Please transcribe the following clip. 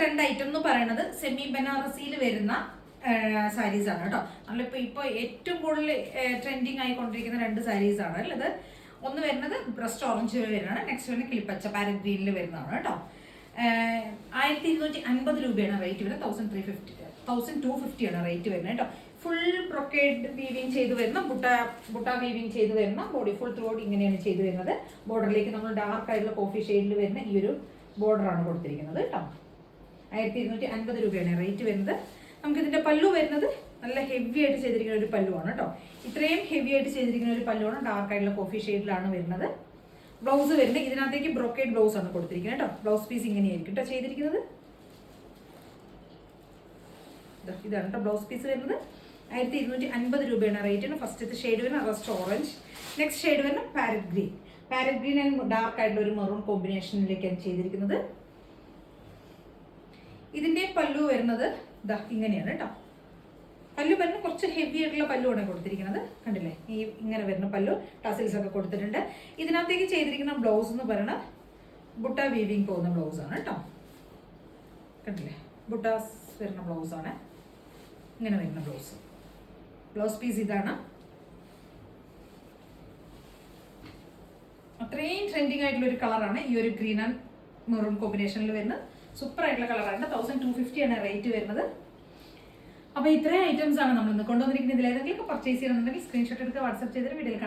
രണ്ട് ഐറ്റം എന്ന് പറയുന്നത് സെമി ബനാറസിയിൽ വരുന്ന സാരീസ് ആണ് കേട്ടോ. നമ്മളിപ്പോൾ ഇപ്പോൾ ഏറ്റവും കൂടുതൽ ട്രെൻഡിങ് ആയിക്കൊണ്ടിരിക്കുന്ന രണ്ട് സാരീസ് ആണ് അല്ലത്. ഒന്ന് വരുന്നത് ബ്രസ്റ്റ് ഓറഞ്ച് വരുന്നതാണ്, നെക്സ്റ്റ് വരുന്നത് കിളിപ്പച്ച പാരറ്റ് ഗ്രീനിൽ വരുന്നതാണ് കേട്ടോ. 1250 രൂപയാണ് റേറ്റ് വരുന്നത്. 1250 ആണ് റേറ്റ് വരുന്നത് കേട്ടോ. ഫുൾ ബ്രൊക്കേഡ് വീവിങ് ചെയ്ത് വരുന്ന ബുട്ട വീവിങ് ചെയ്ത് വരുന്ന ബോഡി ഫുൾ ത്രൂ ഇങ്ങനെയാണ് ചെയ്ത് വരുന്നത്. ബോർഡറിലേക്ക് നമ്മൾ ഡാർക്ക് ആയിട്ടുള്ള കോഫി ഷെയ്ഡിൽ വരുന്ന ഈ ഒരു ബോർഡറാണ് കൊടുത്തിരിക്കുന്നത് കേട്ടോ. 1250 രൂപയാണ് റേറ്റ് വരുന്നത്. നമുക്കിതിന്റെ പല്ലു വരുന്നത് നല്ല ഹെവി ആയിട്ട് ചെയ്തിരിക്കുന്ന ഒരു പല്ലുവാണ് കേട്ടോ. ഇത്രയും ഹെവി ആയിട്ട് ചെയ്തിരിക്കുന്ന ഒരു പല്ലുവാണ്, ഡാർക്ക് ആയിട്ടുള്ള കോഫി ഷെയ്ഡിലാണ് വരുന്നത്. ബ്ലൗസ് വരുന്നത് ഇതിനകത്തേക്ക് ബ്രോക്കേഡ് ബ്ലൗസ് ആണ് കൊടുത്തിരിക്കുന്നത് കേട്ടോ. ബ്ലൗസ് പീസ് ഇങ്ങനെയായിരിക്കും കേട്ടോ ചെയ്തിരിക്കുന്നത്. ഇതാണ് കേട്ടോ ബ്ലൗസ് പീസ് വരുന്നത്. 1250 രൂപയാണ് റേറ്റ്. ഫസ്റ്റത്തെ ഷെയ്ഡ് വരുന്ന റസ്റ്റ് ഓറഞ്ച്, നെക്സ്റ്റ് ഷെയ്ഡ് വരുന്ന parrot green. Parrot green and dark ആയിട്ടുള്ള ഒരു മെറൂൺ കോമ്പിനേഷനിലേക്കാണ് ചെയ്തിരിക്കുന്നത്. ഇതിന്റെ പല്ലു വരുന്നത് ഇങ്ങനെയാണ് കേട്ടോ. പല്ലു വരുന്ന കുറച്ച് ഹെവി ആയിട്ടുള്ള പല്ലുവാണ് കൊടുത്തിരിക്കുന്നത്. കണ്ടില്ലേ, ഈ ഇങ്ങനെ വരുന്ന പല്ലു ടസിൽസ് ഒക്കെ കൊടുത്തിട്ടുണ്ട്. ഇതിനകത്തേക്ക് ചെയ്തിരിക്കുന്ന ബ്ലൗസ് എന്ന് പറയുന്നത് ബുട്ട വീവിങ് പോകുന്ന ബ്ലൗസ് ആണ് കേട്ടോ. കണ്ടില്ലേ, ബുട്ടാസ് വരുന്ന ബ്ലൗസ് ആണ്. ഇങ്ങനെ വരുന്ന ബ്ലൗസ്, ബ്ലൗസ് പീസ് ഇതാണ്. അത്രയും ട്രെൻഡിങ് ആയിട്ടുള്ള ഒരു കളറാണ് ഈ ഒരു ഗ്രീൻ ആൻഡ് മെറൂൺ കോമ്പിനേഷനിൽ വരുന്നത്. സൂപ്പർ ആയിട്ടുള്ള കളറാണ്. 1250 ആണ് റേറ്റ് വരുന്നത്. അപ്പോൾ ഇത്രയും ഐറ്റംസ് ആണ് നമ്മൾ ഇന്ന് കൊണ്ടുവന്നിരിക്കുന്നത്. ഇതിൽ ഏതെങ്കിലും പർച്ചേസ് ചെയ്യണമെന്നുണ്ടെങ്കിൽ സ്ക്രീൻഷോട്ട് എടുത്ത് വാട്സ്ആപ്പ് ചെയ്തിട്ട് വീഡിയോയിൽ